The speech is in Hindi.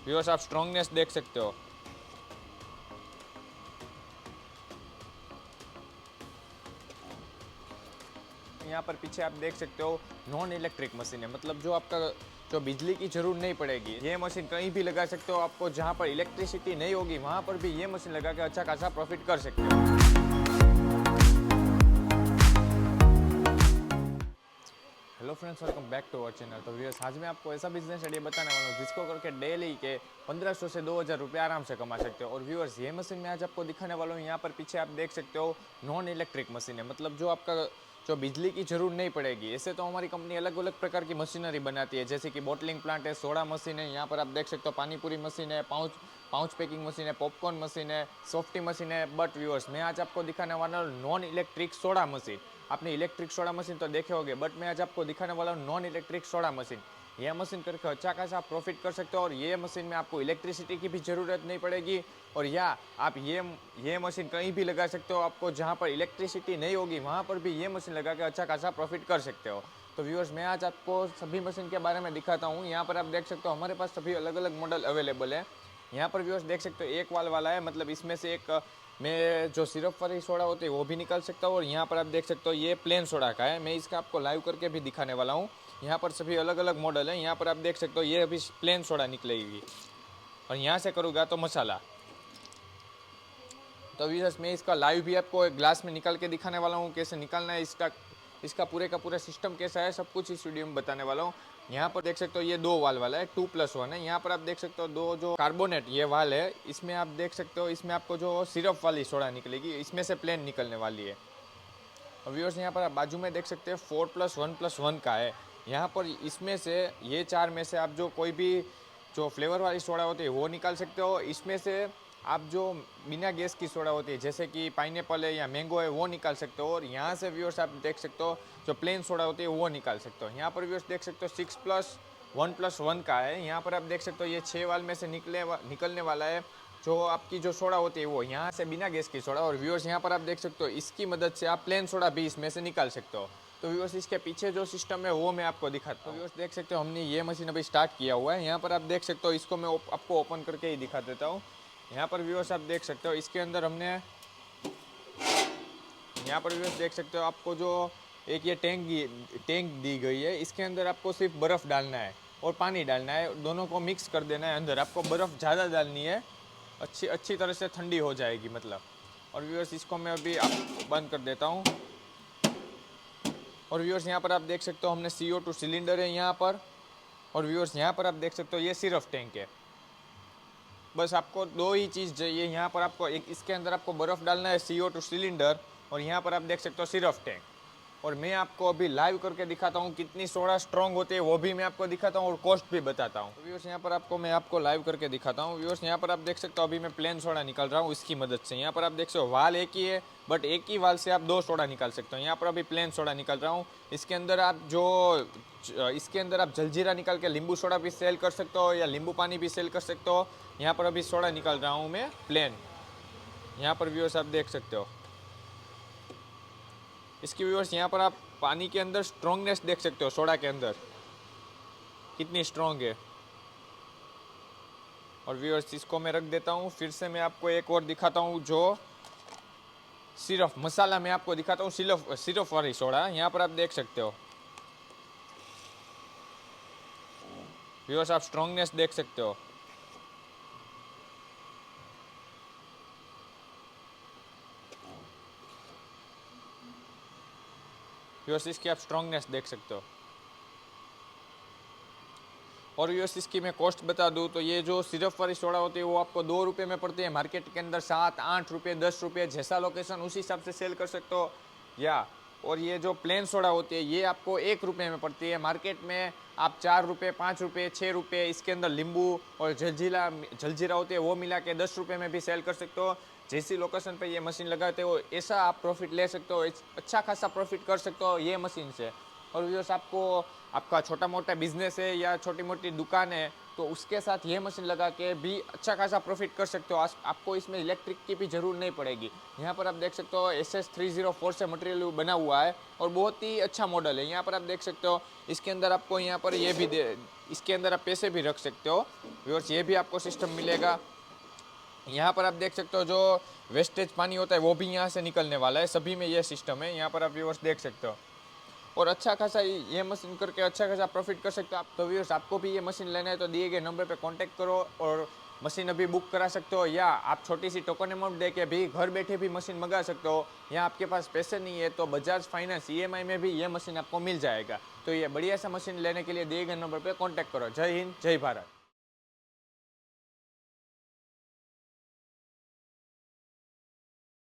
व्यूअर्स आप स्ट्रॉन्गनेस देख सकते हो। यहाँ पर पीछे आप देख सकते हो नॉन इलेक्ट्रिक मशीन है, मतलब जो आपका जो बिजली की जरूरत नहीं पड़ेगी। ये मशीन कहीं भी लगा सकते हो, आपको जहाँ पर इलेक्ट्रिसिटी नहीं होगी वहाँ पर भी ये मशीन लगा के अच्छा खासा प्रॉफिट कर सकते हो। Hello friends, welcome back to our channel. तो व्यूअर्स, आज मैं आपको ऐसा बिजनेस आइडिया बताने वाला हूँ जिसको करके डेली के 1500 से 2000 रुपये आराम से कमा सकते हो। और व्यूअर्स, ये मशीन मैं आज आपको दिखाने वाला हूँ। यहाँ पर पीछे आप देख सकते हो नॉन इलेक्ट्रिक मशीन है, मतलब जो आपका जो बिजली की जरूरत नहीं पड़ेगी। ऐसे तो हमारी कंपनी अलग अलग प्रकार की मशीनरी बनाती है, जैसे कि बॉटलिंग प्लांट है, सोडा मशीन है, यहाँ पर आप देख सकते हो पानी पूरी मशीन है, पाउच पैकिंग मशीन है, पॉपकॉर्न मशीन है, सॉफ्टी मशीन है। बट व्यूअर्स, मैं आज आपको दिखाने वाला हूँ नॉन इलेक्ट्रिक सोडा मशीन। आपने इलेक्ट्रिक सोडा मशीन तो देखे होंगे, बट मैं आज आपको दिखाने वाला हूँ नॉन इलेक्ट्रिक सोडा मशीन। यह मशीन करके अच्छा खासा आप प्रॉफिट कर सकते हो, और ये मशीन में आपको इलेक्ट्रिसिटी की भी ज़रूरत नहीं पड़ेगी। और या आप ये मशीन कहीं भी लगा सकते हो, आपको जहाँ पर इलेक्ट्रिसिटी नहीं होगी वहाँ पर भी ये मशीन लगा के अच्छा खासा प्रॉफिट कर सकते हो। तो व्यूअर्स, मैं आज आपको सभी मशीन के बारे में दिखाता हूँ। यहाँ पर आप देख सकते हो हमारे पास सभी अलग अलग मॉडल अवेलेबल है। यहाँ पर व्यूअर्स देख सकते हो एक वाल वाला है, मतलब इसमें से एक मैं जो सिरप वाली सोडा होती है वो भी निकाल सकता हूँ। और यहाँ पर आप देख सकते हो ये प्लेन सोडा का है, मैं इसका आपको लाइव करके भी दिखाने वाला हूँ। यहाँ पर सभी अलग अलग मॉडल हैं। यहाँ पर आप देख सकते हो ये अभी प्लेन सोडा निकलेगी, और यहाँ से करूँगा तो मसाला। तो व्यूअर्स, मैं इसका लाइव भी आपको एक ग्लास में निकाल के दिखाने वाला हूँ, कैसे निकालना है इसका, इसका पूरे का पूरा सिस्टम कैसा है, सब कुछ इस वीडियो में बताने वाला हूँ। यहाँ पर देख सकते हो ये 2 वाल वाला है, 2+1 है। यहाँ पर आप देख सकते हो 2 जो कार्बोनेट ये वाल है, इसमें आप देख सकते हो इसमें आपको जो सिरप वाली सोडा निकलेगी, इसमें से प्लेन निकलने वाली है। और व्यूअर्स, यहाँ पर आप बाजू में देख सकते हैं 4+1+1 का है। यहाँ पर इसमें से ये 4 में से आप जो कोई भी जो फ्लेवर वाली सोडा होती है वो निकाल सकते हो। इसमें से आप जो बिना गैस की सोडा होती है, जैसे कि पाइनएप्पल है या मैंगो है, वो निकाल सकते हो। और यहाँ से व्यूअर्स आप देख सकते हो जो प्लेन सोडा होती है वो निकाल सकते हो। यहाँ पर व्यूअर्स देख सकते हो 6+1+1 का है। यहाँ पर आप देख सकते हो ये 6 वाल में से निकलने वाला है जो आपकी जो सोडा होती है वो, यहाँ से बिना गैस की सोडा। और व्यूअर्स, यहाँ पर आप देख सकते हो इसकी मदद से आप प्लेन सोडा भी इसमें से निकाल सकते हो। तो व्यूअर्स, इसके पीछे जो सिस्टम है वो मैं आपको दिखाता हूँ। तो व्यूअर्स देख सकते हो हमने ये मशीन अभी स्टार्ट किया हुआ है। यहाँ पर आप देख सकते हो, इसको मैं आपको ओपन करके ही दिखा देता हूँ। यहाँ पर व्यूअर्स आप देख सकते हो इसके अंदर हमने, यहाँ पर व्यूअर्स देख सकते हो आपको जो एक ये टैंक दी गई है, इसके अंदर आपको सिर्फ बर्फ़ डालना है और पानी डालना है, दोनों को मिक्स कर देना है। अंदर आपको बर्फ़ ज़्यादा डालनी है, अच्छी तरह से ठंडी हो जाएगी मतलब। और व्यूअर्स, इसको मैं अभी आप बंद कर देता हूँ। और व्यूअर्स, यहाँ पर आप देख सकते हो हमने CO2 सिलेंडर है यहाँ पर। और व्यूअर्स, यहाँ पर आप देख सकते हो ये सिर्फ टैंक है। बस आपको 2 ही चीज़ चाहिए। यहाँ पर आपको एक, इसके अंदर आपको बर्फ़ डालना है, CO2 सिलेंडर, और यहाँ पर आप देख सकते हो सिर्फ टैंक। और मैं आपको अभी लाइव करके दिखाता हूँ कितनी सोडा स्ट्रॉन्ग होती है, वो भी मैं आपको दिखाता हूँ और कॉस्ट भी बताता हूँ। व्यूअर्स, यहाँ पर मैं आपको लाइव करके दिखाता हूँ। व्यूअर्स, यहाँ पर आप देख सकते हो अभी मैं प्लेन सोडा निकाल रहा हूँ इसकी मदद से। यहाँ पर आप देख सकते हो वाल एक ही है, बट एक ही वाल से आप 2 सोडा निकाल सकते हो। यहाँ पर अभी प्लेन सोडा निकाल रहा हूँ। इसके अंदर आप जलजीरा निकाल के नींबू सोडा भी सेल कर सकते हो, या नींबू पानी भी सेल कर सकते हो। यहाँ पर अभी सोडा निकाल रहा हूँ मैं प्लेन। यहाँ पर व्यूअर्स आप देख सकते हो इसकी। व्यूअर्स, यहाँ पर आप पानी के अंदर स्ट्रॉन्गनेस देख सकते हो, सोडा के अंदर कितनी स्ट्रॉन्ग है। और व्यूअर्स, इसको मैं रख देता हूँ। फिर से मैं आपको एक और दिखाता हूँ जो सिर्फ मसाला मैं आपको दिखाता हूँ, सिर्फ वाली सोडा। यहाँ पर आप देख सकते हो व्यूअर्स, आप स्ट्रॉन्गनेस देख सकते हो। व्यूअर्स, इसकी आप स्ट्रॉन्गनेस देख सकते हो। और व्यूअर्स, इसकी मैं कॉस्ट बता दूँ तो ये जो सिरप वाली सोडा होती है वो आपको 2 रुपये में पड़ती है। मार्केट के अंदर 7-8 रुपये, 10 रुपये, जैसा लोकेशन उसी हिसाब से सेल कर सकते हो। या और ये जो प्लेन सोडा होती है ये आपको 1 रुपये में पड़ती है। मार्केट में आप 4 रुपये, 5 रुपये, 6 रुपये, इसके अंदर नींबू और जलजीरा होती है वो मिला के 10 रुपये में भी सेल कर सकते हो। जैसी लोकेशन पे ये मशीन लगाते हो ऐसा आप प्रॉफिट ले सकते हो, अच्छा खासा प्रॉफिट कर सकते हो ये मशीन से। और व्यूअर्स, आपका छोटा मोटा बिजनेस है या छोटी मोटी दुकान है तो उसके साथ ये मशीन लगा के भी अच्छा खासा प्रॉफिट कर सकते हो। आपको इसमें इलेक्ट्रिक की भी ज़रूर नहीं पड़ेगी। यहाँ पर आप देख सकते हो SS304 से मटेरियल बना हुआ है और बहुत ही अच्छा मॉडल है। यहाँ पर आप देख सकते हो इसके अंदर आपको यहाँ पर ये भी इसके अंदर आप पैसे भी रख सकते हो। व्यूअर्स ये भी आपको सिस्टम मिलेगा। यहाँ पर आप देख सकते हो जो वेस्टेज पानी होता है वो भी यहाँ से निकलने वाला है, सभी में ये सिस्टम है। यहाँ पर आप व्यूअर्स देख सकते हो और अच्छा खासा ये मशीन करके अच्छा खासा प्रॉफिट कर सकते हो आप। तो व्यूअर्स आपको भी ये मशीन लेना है तो दिए गए नंबर पे कांटेक्ट करो और मशीन अभी बुक करा सकते हो, या आप छोटी सी टोकन अमाउंट दे के भी घर बैठे भी मशीन मंगा सकते हो। या आपके पास पैसे नहीं है तो बजाज फाइनेंस EMI में भी ये मशीन आपको मिल जाएगा। तो ये बढ़िया सा मशीन लेने के लिए दिए गए नंबर पर कॉन्टैक्ट करो। जय हिंद, जय भारत।